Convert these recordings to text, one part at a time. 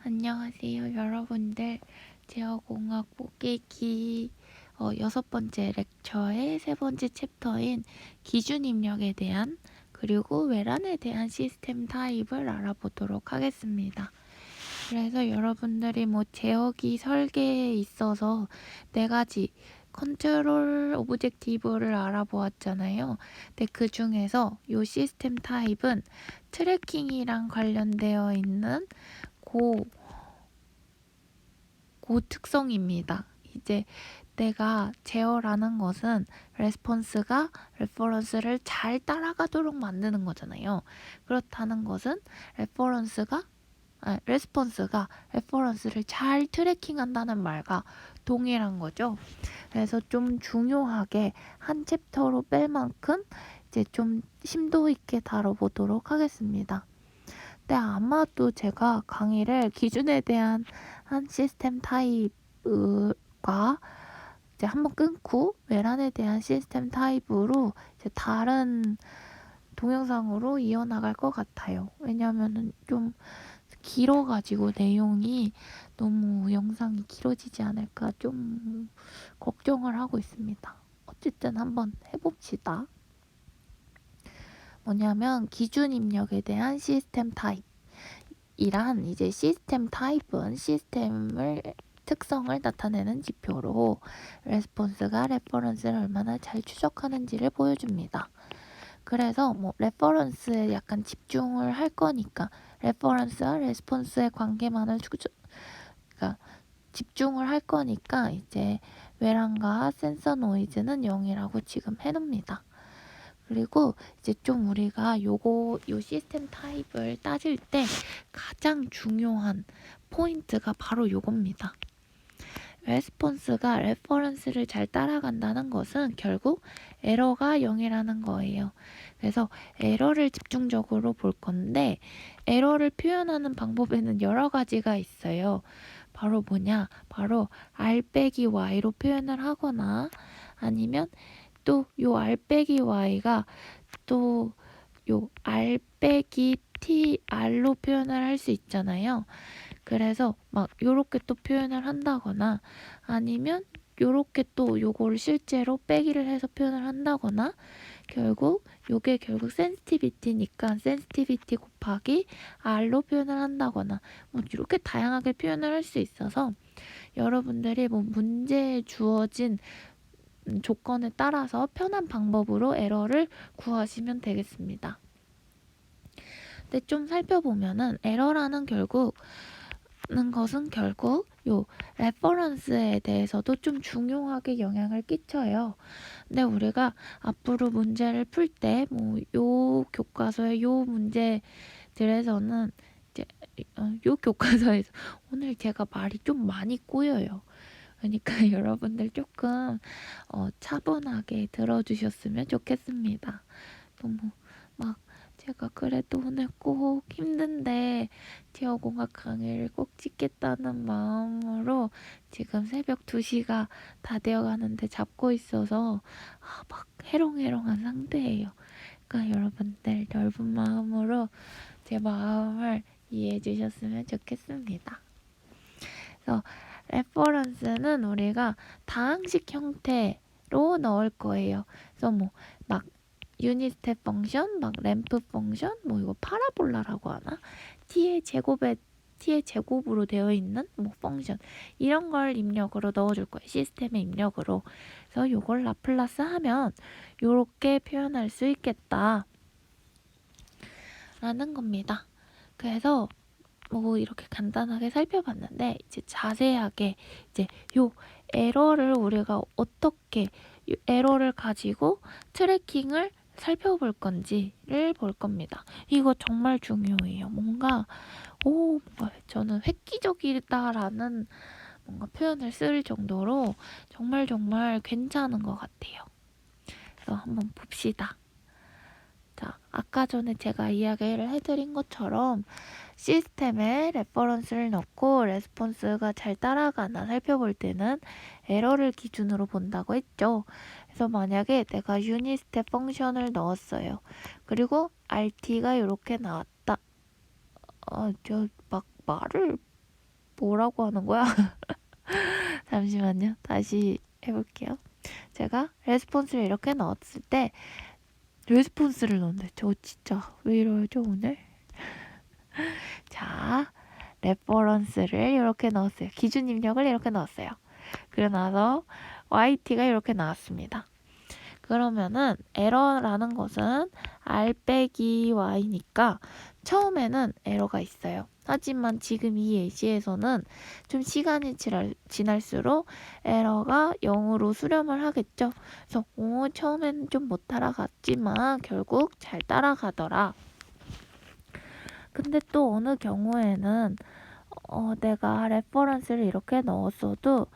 안녕하세요, 여러분들. 제어공학 뽑기기 6번째 렉처의 3번째 챕터인 기준 입력에 대한 그리고 외란에 대한 시스템 타입을 알아보도록 하겠습니다. 그래서 여러분들이 제어기 설계에 있어서 4가지 컨트롤 오브젝티브를 알아보았잖아요. 근데 그 중에서 이 시스템 타입은 트래킹이랑 관련되어 있는 고 특성입니다. 이제 내가 제어라는 것은 레스폰스가 레퍼런스를 잘 따라가도록 만드는 거잖아요. 그렇다는 것은 레스폰스가 레퍼런스를 잘 트래킹한다는 말과 동일한 거죠. 그래서 좀 중요하게 한 챕터로 뺄 만큼 이제 좀 심도 있게 다뤄보도록 하겠습니다. 네, 아마도 제가 강의를 기준에 대한 한 시스템 타입과 이제 한번 끊고 외란에 대한 시스템 타입으로 이제 다른 동영상으로 이어나갈 것 같아요. 왜냐하면은 좀 길어가지고 내용이 너무 영상이 길어지지 않을까 좀 걱정을 하고 있습니다. 어쨌든 한번 해봅시다. 뭐냐면 기준 입력에 대한 시스템 타입. 이란 이제 시스템 타입은 시스템을 특성을 나타내는 지표로 레스폰스가 레퍼런스를 얼마나 잘 추적하는지를 보여줍니다. 그래서 레퍼런스에 약간 집중을 할 거니까 레퍼런스와 레스폰스의 관계만을 그러니까 집중을 할 거니까 이제 외란과 센서 노이즈는 0이라고 지금 해놓습니다. 그리고 이제 좀 우리가 요 시스템 타입을 따질 때 가장 중요한 포인트가 바로 요겁니다. 레스폰스가 레퍼런스를 잘 따라간다는 것은 결국 에러가 0이라는 거예요. 그래서 에러를 집중적으로 볼 건데 에러를 표현하는 방법에는 여러 가지가 있어요. 바로 뭐냐? 바로 R 빼기 Y로 표현을 하거나 아니면 또 요 R 빼기 Y가 또 요 R 빼기 TR로 표현을 할 수 있잖아요. 그래서 막 요렇게 또 표현을 한다거나 아니면 요렇게 또 요거를 실제로 빼기를 해서 표현을 한다거나 결국 요게 결국 센시티비티니까 센시티비티 곱하기 R로 표현을 한다거나 이렇게 다양하게 표현을 할 수 있어서 여러분들이 문제에 주어진 조건에 따라서 편한 방법으로 에러를 구하시면 되겠습니다. 근데 좀 살펴보면은 에러라는 것은 결국 요 레퍼런스에 대해서도 좀 중요하게 영향을 끼쳐요. 근데 우리가 앞으로 문제를 풀 때 요 교과서의 요 문제들에서는 이제 요 교과서에서 오늘 제가 말이 좀 많이 꼬여요. 그러니까 여러분들 조금 차분하게 들어주셨으면 좋겠습니다. 너무 막 제가 그래도 오늘 꼭 힘든데 제어공학 강의를 꼭 찍겠다는 마음으로 지금 새벽 2시가 다 되어가는데 잡고 있어서 막 해롱해롱한 상태예요. 그러니까 여러분들 넓은 마음으로 제 마음을 이해해 주셨으면 좋겠습니다. 그래서 레퍼런스는 우리가 다항식 형태로 넣을 거예요. 그래서 막 유닛 스텝 펑션, 막 램프 펑션, 이거 파라볼라라고 하나? t의 제곱으로 되어 있는 펑션 이런 걸 입력으로 넣어줄 거예요. 시스템의 입력으로. 그래서 이걸 라플라스 하면 이렇게 표현할 수 있겠다 라는 겁니다. 그래서 이렇게 간단하게 살펴봤는데 이제 자세하게 이제 요 에러를 우리가 어떻게 에러를 가지고 트래킹을 살펴볼 건지를 볼 겁니다. 이거 정말 중요해요. 뭔가 저는 획기적이다라는 뭔가 표현을 쓸 정도로 정말 괜찮은 것 같아요. 그래서 한번 봅시다. 자, 아까 전에 제가 이야기를 해드린 것처럼 시스템에 레퍼런스를 넣고 레스폰스가 잘 따라가나 살펴볼 때는 에러를 기준으로 본다고 했죠. 그래서 만약에 내가 유닛 스텝 펑션을 넣었어요. 그리고 RT가 이렇게 나왔다. 저 막 말을 뭐라고 하는 거야? 잠시만요. 다시 해볼게요. 제가 레스폰스를 이렇게 넣었을 때 레스폰스를 넣는데 저 진짜 왜 이러죠 오늘? 자, 레퍼런스를 이렇게 넣었어요. 기준 입력을 이렇게 넣었어요. 그러고 나서 YT가 이렇게 나왔습니다. 그러면은 에러라는 것은 R 빼기 Y니까 처음에는 에러가 있어요. 하지만 지금 이 예시에서는 좀 시간이 지날수록 에러가 0으로 수렴을 하겠죠. 그래서 처음에는 좀 못 따라갔지만 결국 잘 따라가더라. 근데 또 어느 경우에는 내가 레퍼런스를 이렇게 넣었어도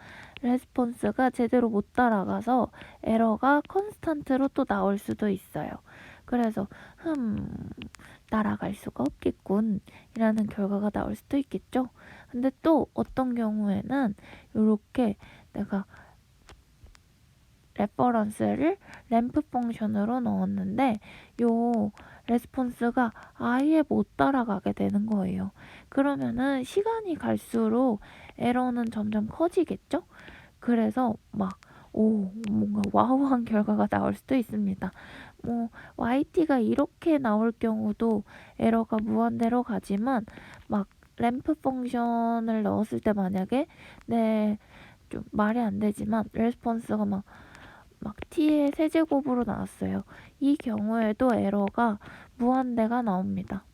레스폰스가 제대로 못 따라가서 에러가 컨스탄트로 또 나올 수도 있어요. 그래서 따라갈 수가 없겠군 이라는 결과가 나올 수도 있겠죠. 근데 또 어떤 경우에는 이렇게 내가 레퍼런스를 램프 펑션으로 넣었는데 요 레스폰스가 아예 못 따라가게 되는 거예요. 그러면은 시간이 갈수록 에러는 점점 커지겠죠? 그래서 뭔가 와우한 결과가 나올 수도 있습니다. YT가 이렇게 나올 경우도 에러가 무한대로 가지만 램프 펑션을 넣었을 때 만약에 좀 말이 안 되지만 레스폰스가 t의 세제곱으로 나왔어요. 이 경우에도 에러가 무한대가 나옵니다.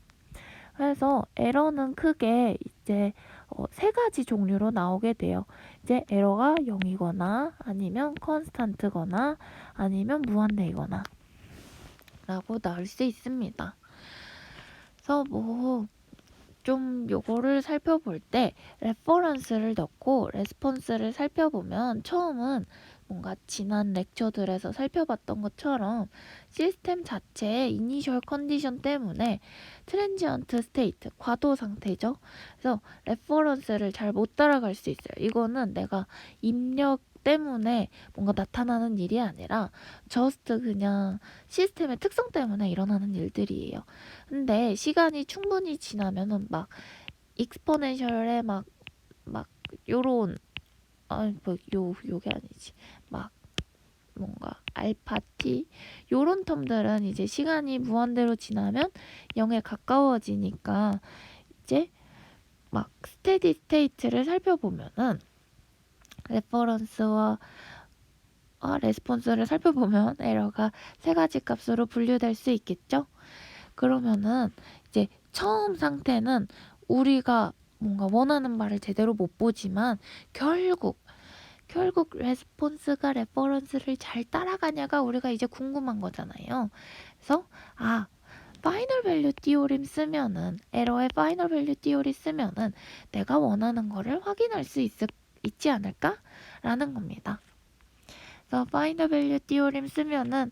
그래서 에러는 크게 이제 세 가지 종류로 나오게 돼요. 이제 에러가 0이거나 아니면 컨스탄트거나 아니면 무한대이거나 라고 나올 수 있습니다. 그래서 좀 요거를 살펴볼 때 레퍼런스를 넣고 레스폰스를 살펴보면 처음은 뭔가 지난 렉처들에서 살펴봤던 것처럼 시스템 자체의 이니셜 컨디션 때문에 트랜지언트 스테이트, 과도 상태죠. 그래서 레퍼런스를 잘 못 따라갈 수 있어요. 이거는 내가 입력 때문에 뭔가 나타나는 일이 아니라 저스트 그냥 시스템의 특성 때문에 일어나는 일들이에요. 근데 시간이 충분히 지나면은 익스포넨셜에 요런 요게 아니지 뭔가 알파티 요런 텀들은 이제 시간이 무한대로 지나면 0에 가까워지니까 이제 스테디 스테이트를 살펴보면은 레퍼런스와 레스폰스를 살펴보면 에러가 세 가지 값으로 분류될 수 있겠죠? 그러면은 이제 처음 상태는 우리가 뭔가 원하는 바를 제대로 못 보지만 결국 레스폰스가 레퍼런스를 잘 따라가냐가 우리가 이제 궁금한 거잖아요. 그래서 파이널 밸류 띠오림 쓰면은 에러의 파이널 밸류 띠오리 쓰면은 내가 원하는 거를 확인할 수 있지 않을까? 라는 겁니다. 그래서 파이널 밸류 띠오림 쓰면은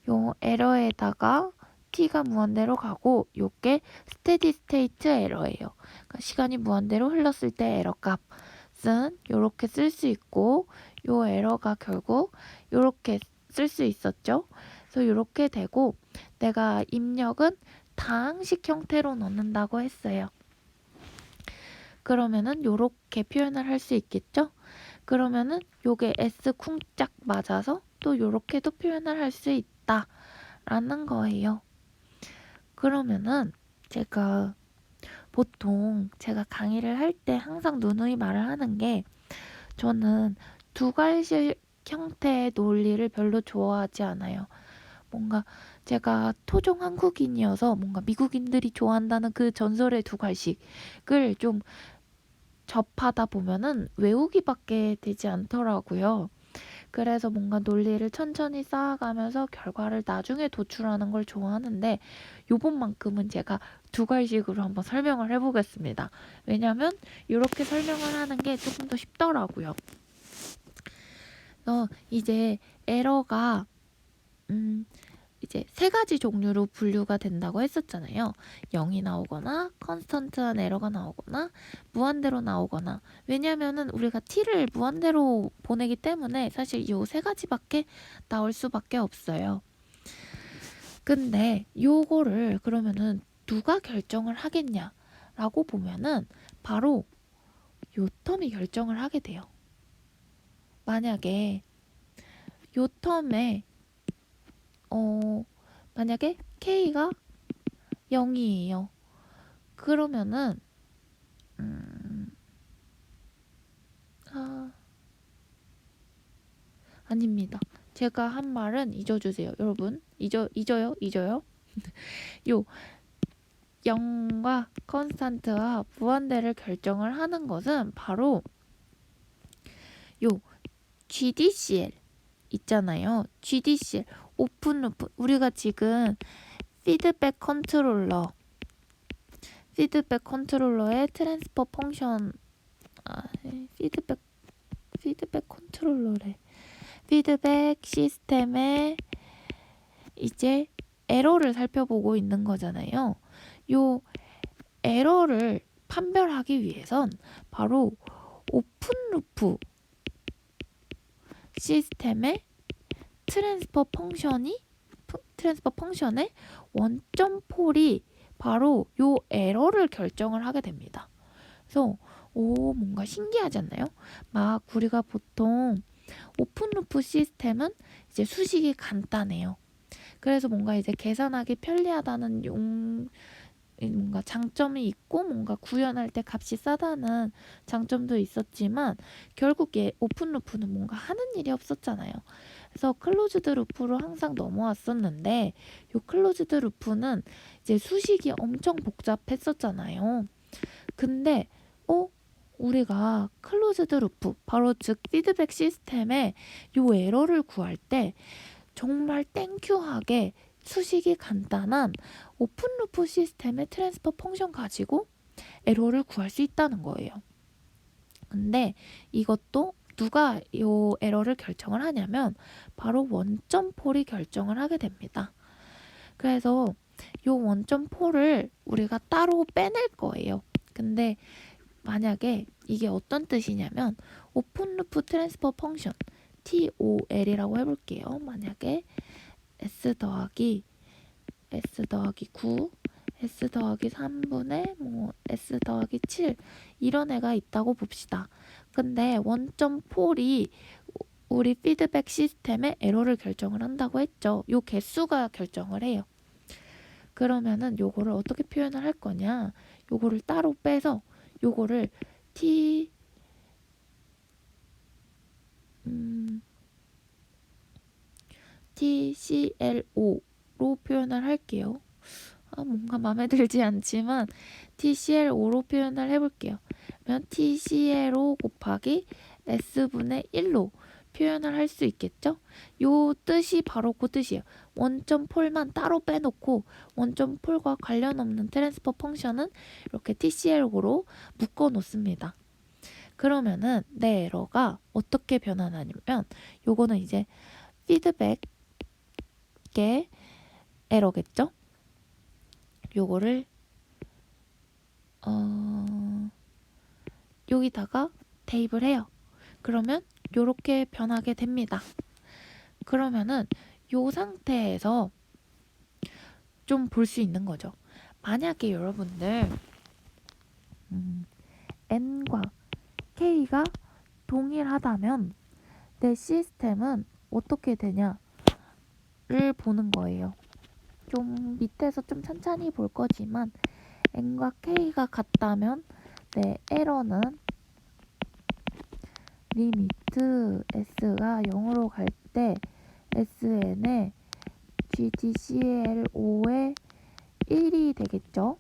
요 에러에다가 t가 무한대로 가고 요게 스테디 스테이트 에러예요. 그러니까 시간이 무한대로 흘렀을 때 에러 값은 요렇게 쓸 수 있고 요 에러가 결국 요렇게 쓸 수 있었죠. 그래서 요렇게 되고 내가 입력은 다항식 형태로 넣는다고 했어요. 그러면은 요렇게 표현을 할 수 있겠죠. 그러면은 요게 S 쿵짝 맞아서 또 요렇게도 표현을 할 수 있다 라는 거예요. 그러면은 보통 제가 강의를 할 때 항상 누누이 말을 하는 게 저는 두괄식 형태의 논리를 별로 좋아하지 않아요. 뭔가 제가 토종 한국인이어서 뭔가 미국인들이 좋아한다는 그 전설의 두괄식을 좀 접하다 보면은 외우기밖에 되지 않더라고요. 그래서 뭔가 논리를 천천히 쌓아가면서 결과를 나중에 도출하는 걸 좋아하는데 요번만큼은 제가 두괄식으로 한번 설명을 해보겠습니다. 왜냐면 이렇게 설명을 하는 게 조금 더 쉽더라고요. 이제 에러가 이제 세 가지 종류로 분류가 된다고 했었잖아요. 0이 나오거나 컨스턴트한 에러가 나오거나 무한대로 나오거나. 왜냐면은 우리가 t를 무한대로 보내기 때문에 사실 이 세 가지밖에 나올 수밖에 없어요. 근데 요거를 그러면은 누가 결정을 하겠냐라고 보면은 바로 요 텀이 결정을 하게 돼요. 만약에 요 텀에 만약에 K가 0이에요. 그러면은 아닙니다. 제가 한 말은 잊어주세요. 여러분 잊어요? 요 0과 컨스탄트와 무한대를 결정을 하는 것은 바로 요 GDCL 있잖아요. GDCL 오픈 루프. 우리가 지금 피드백 컨트롤러의 트랜스퍼 펑션 피드백 컨트롤러래. 피드백 시스템의 이제 에러를 살펴보고 있는 거잖아요. 요 에러를 판별하기 위해선 바로 오픈 루프 시스템의 트랜스퍼 펑션의 원점 폴이 바로 요 에러를 결정을 하게 됩니다. 그래서 뭔가 신기하지 않나요? 막 우리가 보통 오픈 루프 시스템은 이제 수식이 간단해요. 그래서 뭔가 이제 계산하기 편리하다는 뭔가 장점이 있고 뭔가 구현할 때 값이 싸다는 장점도 있었지만 결국에 오픈 루프는 뭔가 하는 일이 없었잖아요. 그래서 클로즈드 루프로 항상 넘어왔었는데 이 클로즈드 루프는 이제 수식이 엄청 복잡했었잖아요. 근데 우리가 클로즈드 루프 바로 즉 피드백 시스템에 이 에러를 구할 때 정말 땡큐하게 수식이 간단한 오픈 루프 시스템의 트랜스퍼 펑션 가지고 에러를 구할 수 있다는 거예요. 근데 이것도 누가 이 에러를 결정을 하냐면 바로 원점 폴이 결정을 하게 됩니다. 그래서 이 원점 폴을 우리가 따로 빼낼 거예요. 근데 만약에 이게 어떤 뜻이냐면 오픈 루프 트랜스퍼 펑션 TOL이라고 해볼게요. 만약에 S 더하기 9 S 더하기 3분의 S 더하기 7 이런 애가 있다고 봅시다. 근데 원점 폴이 우리 피드백 시스템의 에러를 결정을 한다고 했죠. 요 개수가 결정을 해요. 그러면은 요거를 어떻게 표현을 할 거냐? 요거를 따로 빼서 요거를 TCLO로 표현을 할게요. 뭔가 마음에 들지 않지만 TCL5로 표현을 해볼게요. 그러면 TCL5 곱하기 S분의 1로 표현을 할 수 있겠죠? 요 뜻이 바로 그 뜻이에요. 원점 폴만 따로 빼놓고 원점 폴과 관련 없는 트랜스퍼 펑션은 이렇게 TCL5로 묶어 놓습니다. 그러면은 내 에러가 어떻게 변화하냐면 요거는 이제 피드백의 에러겠죠? 요거를 여기다가 대입을 해요. 그러면 요렇게 변하게 됩니다. 그러면은 요 상태에서 좀 볼 수 있는 거죠. 만약에 여러분들 N과 K가 동일하다면 내 시스템은 어떻게 되냐를 보는 거예요. 좀 밑에서 좀 천천히 볼 거지만 N과 K가 같다면 내 에러는 리미트 S가 0으로 갈 때 SN의 GTCL5의 1이 되겠죠.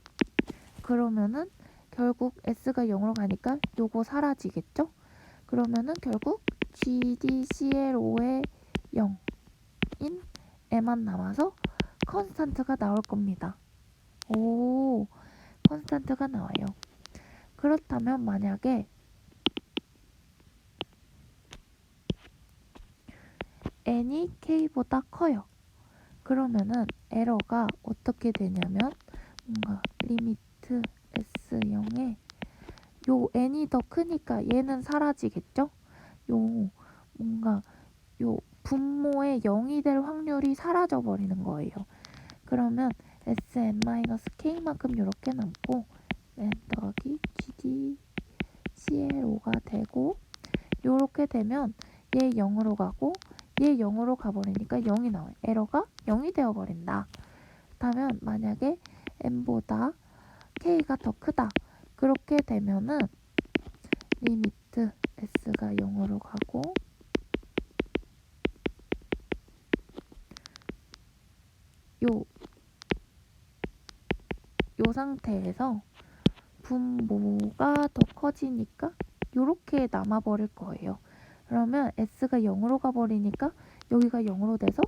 그러면은 결국 S가 0으로 가니까 요거 사라지겠죠. 그러면은 결국 GDCL5의 0인 M만 남아서 컨스탄트가 나올 겁니다. 컨스탄트가 나와요. 그렇다면 만약에 N이 K보다 커요. 그러면은 에러가 어떻게 되냐면 뭔가 리미트 S0에 요 N이 더 크니까 얘는 사라지겠죠? 뭔가 요 분모의 0이 될 확률이 사라져 버리는 거예요. 그러면 Sn-K만큼 이렇게 남고 N 더하기 GD GDCLO가 되고 요렇게 되면 얘 0으로 가고 얘 0으로 가버리니까 0이 나와요. 에러가 0이 되어버린다. 그렇다면 만약에 n보다 k가 더 크다. 그렇게 되면은 리미트 s가 0으로 가고 요 상태에서 분모가 더 커지니까 요렇게 남아버릴 거예요. 그러면 s가 0으로 가버리니까 여기가 0으로 돼서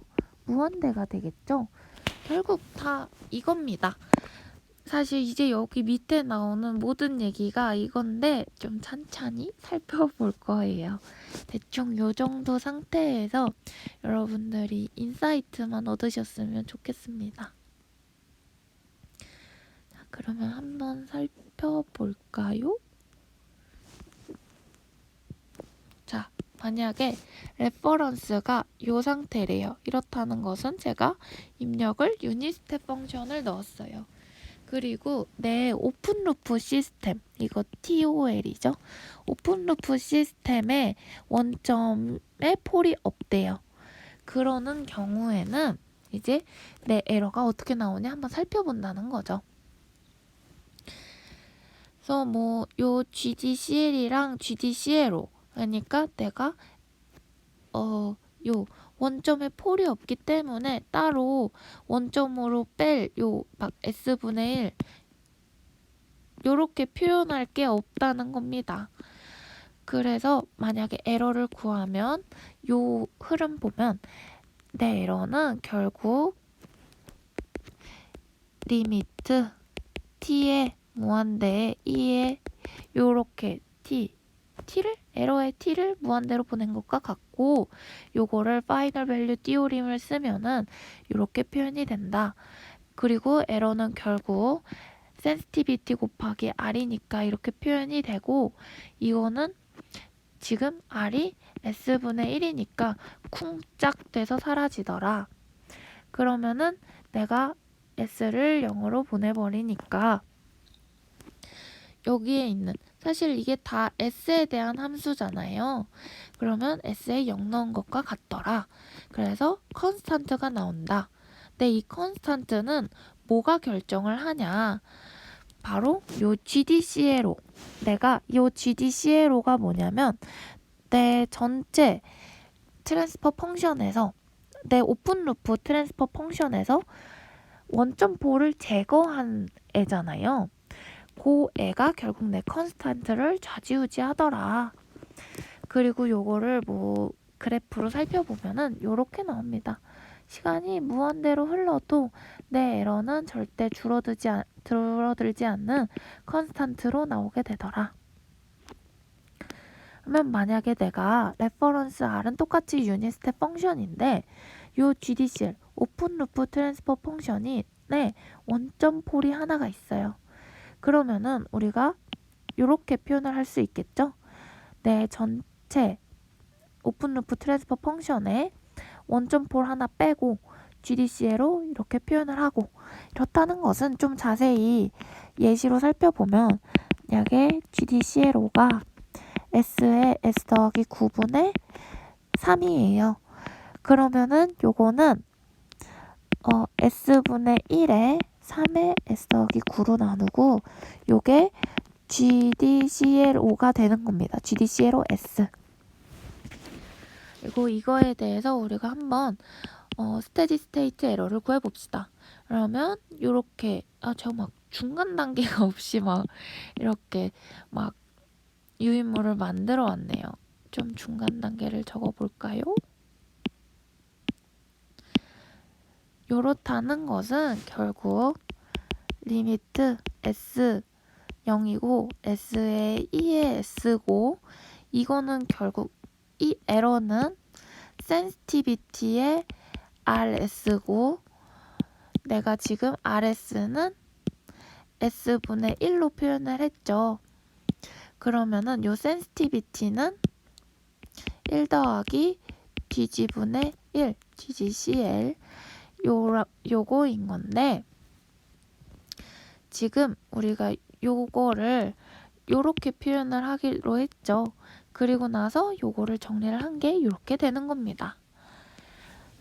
무한대가 되겠죠. 결국 다 이겁니다. 사실 이제 여기 밑에 나오는 모든 얘기가 이건데 좀 찬찬히 살펴볼 거예요. 대충 요 정도 상태에서 여러분들이 인사이트만 얻으셨으면 좋겠습니다. 자, 그러면 한번 살펴볼까요? 자, 만약에 레퍼런스가 이 상태래요. 이렇다는 것은 제가 입력을 유닛스텝 펑션을 넣었어요. 그리고 내 오픈루프 시스템, 이거 TOL이죠. 오픈루프 시스템에 원점에 폴이 없대요. 그러는 경우에는 이제 내 에러가 어떻게 나오냐 한번 살펴본다는 거죠. 그래서 뭐 요 GDCL이랑 GDCLO 그러니까 내가 요 원점에 폴이 없기 때문에 따로 원점으로 뺄 요 막 S분의 1 요렇게 표현할 게 없다는 겁니다. 그래서 만약에 에러를 구하면 요 흐름 보면 내 에러는 결국 리미트 t의 무한대에 2에 요렇게 에러의 t를 무한대로 보낸 것과 같고 요거를 파이널 밸류 띠오림을 쓰면은 요렇게 표현이 된다. 그리고 에러는 결국 센시티비티 곱하기 R이니까 이렇게 표현이 되고 이거는 지금 R이 S분의 1이니까 쿵짝 돼서 사라지더라. 그러면은 내가 S를 0으로 보내버리니까 여기에 있는 사실 이게 다 S에 대한 함수잖아요. 그러면 S에 0 넣은 것과 같더라. 그래서 컨스탄트가 나온다. 근데 이 컨스탄트는 뭐가 결정을 하냐? 바로 요 GDCLO. 내가 요 GDCLO가 뭐냐면 내 전체 트랜스퍼 펑션에서 내 오픈루프 트랜스퍼 펑션에서 원점 폴을 제거한 애잖아요. 그 애가 결국 내 컨스탄트를 좌지우지하더라. 그리고 요거를 뭐 그래프로 살펴보면은 요렇게 나옵니다. 시간이 무한대로 흘러도 내 에러는 절대 줄어들지 않는 컨스탄트로 나오게 되더라. 그러면 만약에 내가 레퍼런스 R은 똑같이 유닛 스텝 펑션인데 요 GDCL 오픈 루프 트랜스퍼 펑션이 내 원점 폴이 하나가 있어요. 그러면은 우리가 이렇게 표현을 할 수 있겠죠? 내 전체 오픈 루프 트랜스퍼 펑션에 원점 폴 하나 빼고 GDCL로 이렇게 표현을 하고 이렇다는 것은 좀 자세히 예시로 살펴보면 만약에 GDCLO가 S의 S 더하기 9분의 3이에요. 그러면은 요거는 S분의 1에 3의 S 더하기 9로 나누고 요게 GDCLO가 되는 겁니다. GDCLOS. 그리고 이거에 대해서 우리가 한번 스테디 스테이트 에러를 구해봅시다. 그러면 요렇게 제가 막 중간 단계가 없이 막 이렇게 막 유인물을 만들어 왔네요. 좀 중간 단계를 적어볼까요? 요렇다는 것은 결국 리미트 S 0이고 S의 2의 S고 이거는 결국 이 에러는 센시티비티의 RS고 내가 지금 RS는 S분의 1로 표현을 했죠. 그러면은 요 센시티비티는 1 더하기 DG분의 1 GGCL 요거인 건데 지금 우리가 요거를 요렇게 표현을 하기로 했죠. 그리고 나서 요거를 정리를 한 게 요렇게 되는 겁니다.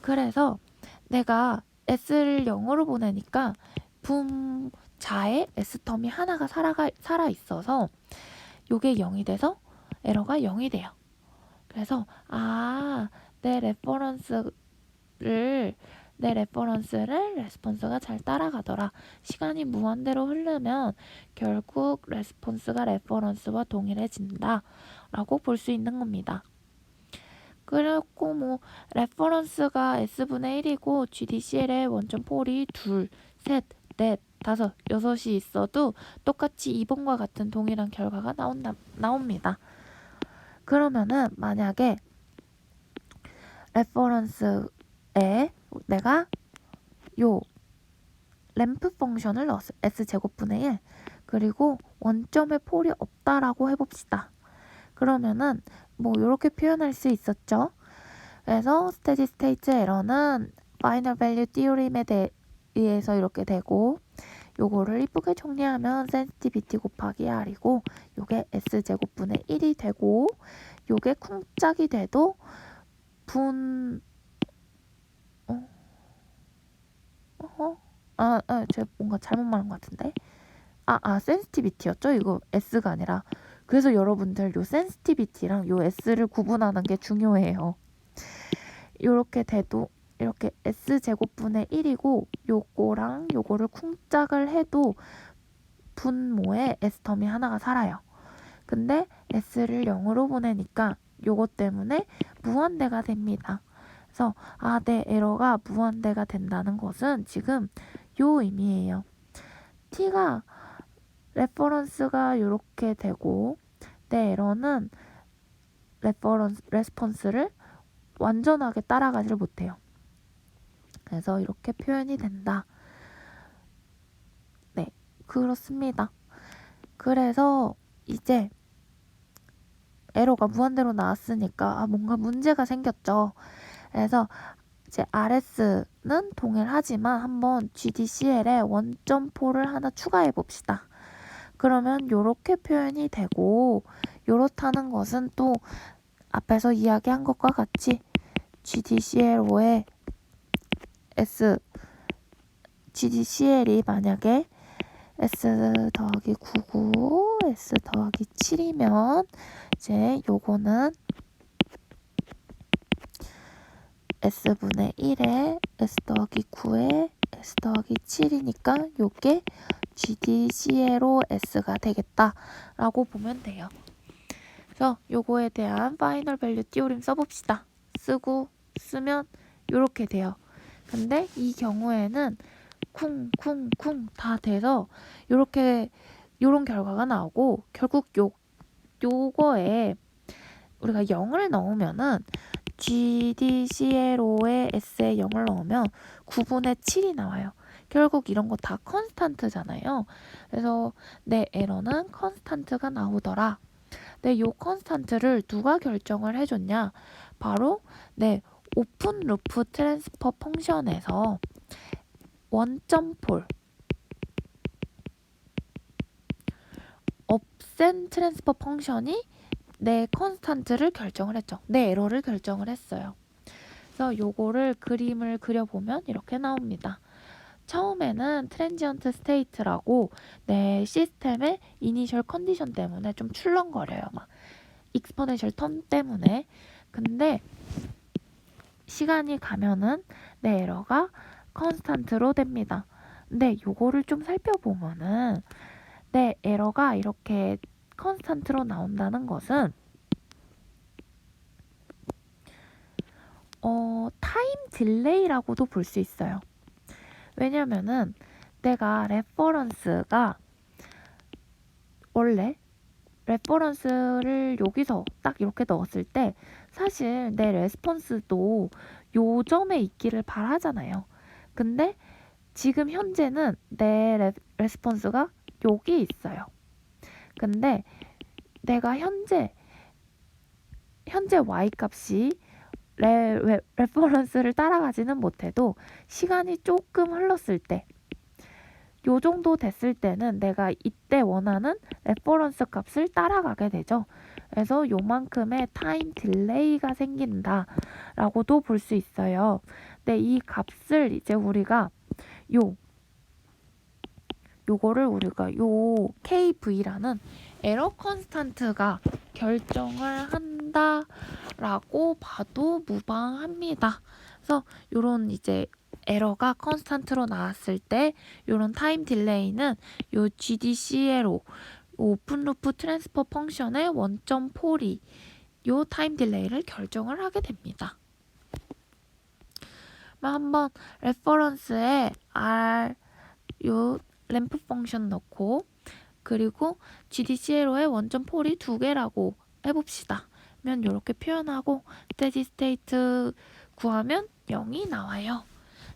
그래서 내가 s를 0으로 보내니까 분자에 s텀이 하나가 살아 있어서 요게 0이 돼서 에러가 0이 돼요. 그래서 내 레퍼런스를 레스폰스가 잘 따라가더라. 시간이 무한대로 흐르면 결국 레스폰스가 레퍼런스와 동일해진다 라고 볼 수 있는 겁니다. 그리고 뭐 레퍼런스가 s분의 1이고 GDCL의 원점 폴이 둘, 셋, 넷, 다섯, 여섯이 있어도 똑같이 2번과 같은 동일한 결과가 나옵니다. 그러면은 만약에 레퍼런스에 내가 요 램프 펑션을 넣었어요. s제곱분의 1 그리고 원점에 폴이 없다라고 해봅시다. 그러면은 뭐 이렇게 표현할 수 있었죠. 그래서 스테디 스테이트 에러는 파이널 밸류 티오림에 의해서 이렇게 되고 요거를 이쁘게 정리하면 센시티비티 곱하기 R이고 요게 S제곱분의 1이 되고 요게 쿵짝이 돼도 제가 뭔가 잘못 말한 것 같은데 센시티비티였죠? 이거 S가 아니라 그래서 여러분들 요 센시티비티랑 요 S를 구분하는 게 중요해요. 요렇게 돼도 이렇게 S제곱분의 1이고 요거랑 요거를 쿵짝을 해도 분모에 S텀이 하나가 살아요. 근데 S를 0으로 보내니까 요것 때문에 무한대가 됩니다. 그래서 내 에러가 무한대가 된다는 것은 지금 요 의미예요. T가 레퍼런스가 이렇게 되고 내 에러는 레스폰스를 완전하게 따라가지를 못해요. 그래서 이렇게 표현이 된다. 네, 그렇습니다. 그래서 이제 에러가 무한대로 나왔으니까 뭔가 문제가 생겼죠. 그래서 이제 RS는 동일하지만 한번 GDCL에 원점 폴을 하나 추가해 봅시다. 그러면 이렇게 표현이 되고 요렇다는 것은 또 앞에서 이야기한 것과 같이 GDCL5에 GDCL이 만약에 S 더하기 9고 S 더하기 7이면 이제 요거는 S분의 1에 S 더하기 9에 S 더하기 7이니까 요게 GDCL로 S가 되겠다라고 보면 돼요. 그래서 요거에 대한 파이널 밸류 티오림 써봅시다. 쓰면 요렇게 돼요. 근데 이 경우에는 쿵쿵쿵 다 돼서 요런 결과가 나오고 결국 요거에 우리가 0을 넣으면은 GDCLO에 S에 0을 넣으면 9분의 7이 나와요. 결국 이런 거 다 컨스탄트잖아요. 그래서 내 에러는 컨스탄트가 나오더라. 네, 요 컨스탄트를 누가 결정을 해줬냐? 바로 오픈 루프 트랜스퍼 펑션에서 원점폴 업센 트랜스퍼 펑션이 내 컨스탄트를 결정을 했죠. 내 에러를 결정을 했어요. 그래서 요거를 그림을 그려보면 이렇게 나옵니다. 처음에는 트랜지언트 스테이트라고 내 시스템의 이니셜 컨디션 때문에 좀 출렁거려요. 막 익스포넨셜 텀 때문에. 근데 시간이 가면은 내 에러가 컨스탄트로 됩니다. 근데 요거를 좀 살펴보면은 내 에러가 이렇게 컨스탄트로 나온다는 것은 타임 딜레이라고도 볼 수 있어요. 왜냐면은 내가 레퍼런스가 원래 레퍼런스를 여기서 딱 이렇게 넣었을 때 사실 내 레스폰스도 요 점에 있기를 바라잖아요. 근데 지금 현재는 내 레스폰스가 여기 있어요. 근데 내가 현재 y 값이 레퍼런스를 따라가지는 못해도 시간이 조금 흘렀을 때 요 정도 됐을 때는 내가 이때 원하는 레퍼런스 값을 따라가게 되죠. 그래서 요만큼의 타임 딜레이가 생긴다 라고도 볼 수 있어요. 근데 이 값을 이제 우리가 요거를 우리가 요 KV라는 에러 컨스탄트가 결정을 한다라고 봐도 무방합니다. 그래서 요런 이제 에러가 컨스탄트로 나왔을 때 요런 타임 딜레이는 요 GDC로 오픈 루프 트랜스퍼 펑션의 원점 폴이 요 타임 딜레이를 결정을 하게 됩니다. 한번 레퍼런스에 R 요 램프 펑션 넣고 그리고 GDCLO의 원점 폴이 2개라고 해봅시다. 그러면 이렇게 표현하고 스테디 스테이트 구하면 0이 나와요.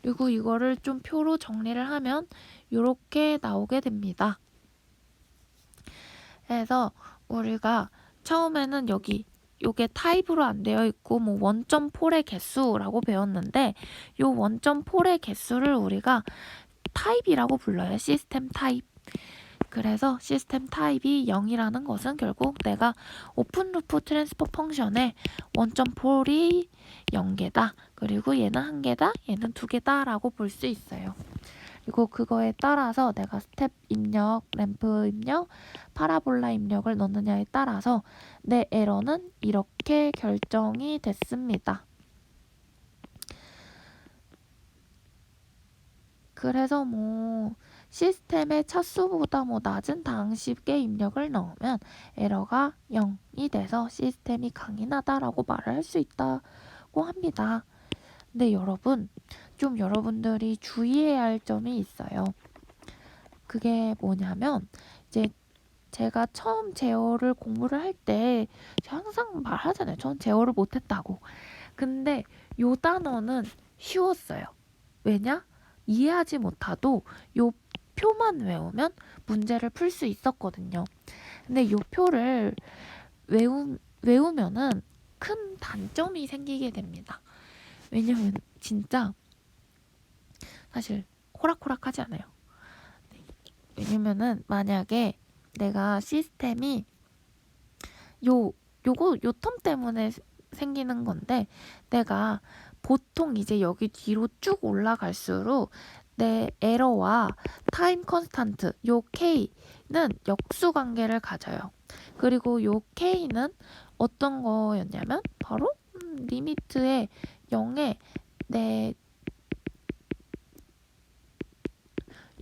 그리고 이거를 좀 표로 정리를 하면 이렇게 나오게 됩니다. 그래서 우리가 처음에는 요게 타입으로 안 되어 있고 뭐 원점 폴의 개수라고 배웠는데 요 원점 폴의 개수를 우리가 타입이라고 불러요. 시스템 타입. 그래서 시스템 타입이 0이라는 것은 결국 내가 오픈 루프 트랜스퍼 펑션의 원점 폴이 0개다. 그리고 얘는 1개다. 얘는 2개다 라고 볼 수 있어요. 그리고 그거에 따라서 내가 스텝 입력, 램프 입력, 파라볼라 입력을 넣느냐에 따라서 내 에러는 이렇게 결정이 됐습니다. 그래서 뭐 시스템의 차수보다 낮은 당식의 입력을 넣으면 에러가 0이 돼서 시스템이 강인하다라고 말을 할 수 있다고 합니다. 근데 여러분들이 주의해야 할 점이 있어요. 그게 뭐냐면 이제 제가 처음 제어를 공부를 할 때 항상 말하잖아요. 전 제어를 못했다고. 근데 요 단어는 쉬웠어요. 왜냐? 이해하지 못하도 요 표만 외우면 문제를 풀 수 있었거든요. 근데 요 표를 외우면은 큰 단점이 생기게 됩니다. 왜냐면 진짜 사실 호락호락하지 않아요. 왜냐면은 만약에 내가 시스템이 요 텀 때문에 생기는 건데 내가 보통 이제 여기 뒤로 쭉 올라갈수록 내 에러와 타임 컨스탄트 요 K는 역수 관계를 가져요. 그리고 요 K는 어떤 거였냐면 바로 리미트의 0에 내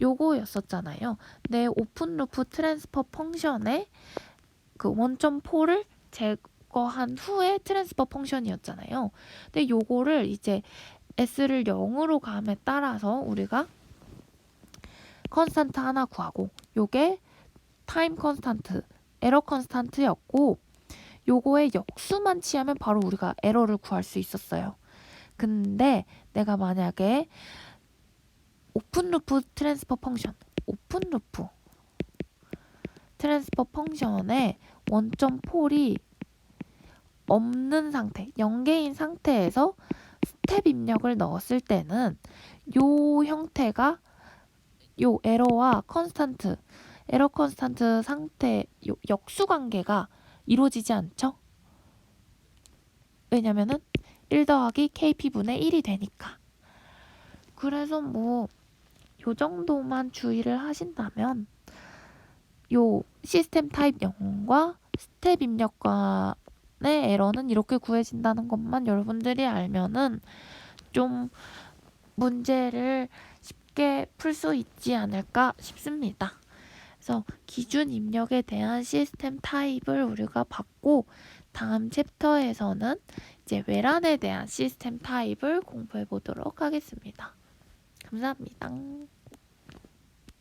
요거였었잖아요. 내 오픈 루프 트랜스퍼 펑션의 그 원점 폴을 제거한 후에 트랜스퍼 펑션이었잖아요. 근데 요거를 이제 S를 0으로 감에 따라서 우리가 컨스탄트 하나 구하고 요게 타임 컨스탄트, 에러 컨스탄트였고 요거의 역수만 취하면 바로 우리가 에러를 구할 수 있었어요. 근데 내가 만약에 오픈 루프 트랜스퍼 펑션, 오픈 루프 트랜스퍼 펑션의 원점 폴이 없는 상태, 0개인 상태에서 스텝 입력을 넣었을 때는 요 형태가 요 에러와 컨스탄트, 에러 컨스탄트 상태 요 역수 관계가 이루어지지 않죠? 왜냐면은 1 더하기 KP분의 1이 되니까. 그래서 뭐 요 정도만 주의를 하신다면 요 시스템 타입 0과 스텝 입력과의 에러는 이렇게 구해진다는 것만 여러분들이 알면은 좀 문제를 쉽게 풀 수 있지 않을까 싶습니다. 그래서 기준 입력에 대한 시스템 타입을 우리가 봤고 다음 챕터에서는 이제 외란에 대한 시스템 타입을 공부해 보도록 하겠습니다. 감사합니다.